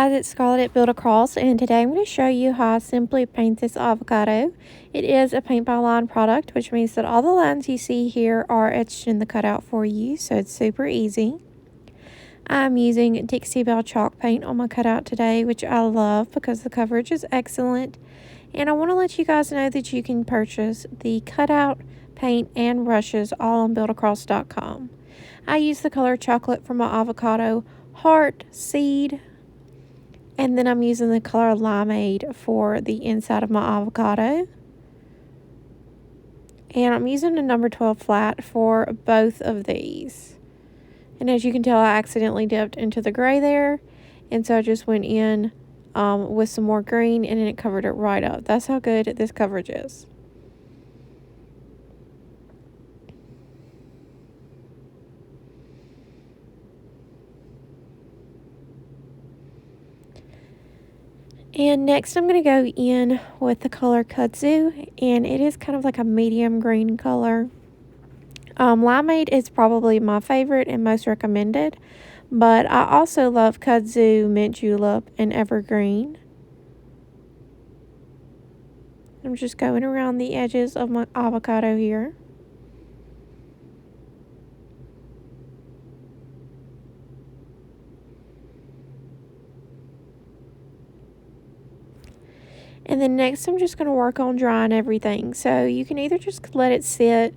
guys, it's Scarlett at Build Across, and today I'm going to show you how I simply paint this avocado. It is a paint by line product, which means that all the lines you see here are etched in the cutout for you, so it's super easy. I'm using Dixie Belle chalk paint on my cutout today, which I love because the coverage is excellent. And I want to let you guys know that you can purchase the cutout, paint, and brushes all on buildacross.com. I use the color chocolate for my avocado, heart, seed, and then I'm using the color limeade for the inside of my avocado. And I'm using a number 12 flat for both of these. And as you can tell, I accidentally dipped into the gray there. And so I just went in with some more green and then it covered it right up. That's how good this coverage is. And next I'm going to go in with the color kudzu, and it is kind of like a medium green color. Limeade is probably my favorite and most recommended, but I also love kudzu, mint julep, and evergreen. I'm just going around the edges of my avocado here. And then next I'm just going to work on drying everything. So you can either just let it sit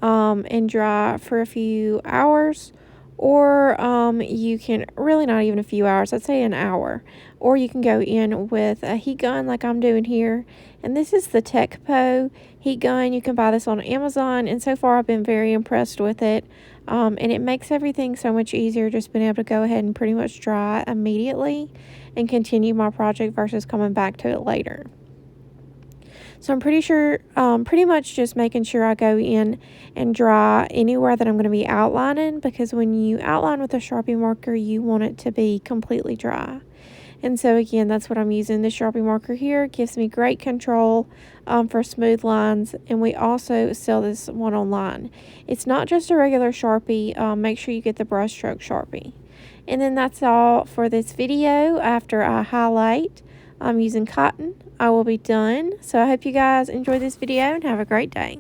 and dry for a few hours, or you can, really not even a few hours, I'd say an hour. Or you can go in with a heat gun like I'm doing here. And this is the Tekpo heat gun. You can buy this on Amazon, and so far I've been very impressed with it. And it makes everything so much easier, just being able to go ahead and pretty much dry immediately and continue my project versus coming back to it later. So I'm pretty much just making sure I go in and dry anywhere that I'm going to be outlining, because when you outline with a Sharpie marker, you want it to be completely dry. And so again, that's what I'm using. The Sharpie marker here gives me great control for smooth lines, and we also sell this one online. It's not just a regular Sharpie. Make sure you get the brush stroke Sharpie. And then that's all for this video. After I highlight, I'm using cotton, I will be done. So I hope you guys enjoy this video and have a great day.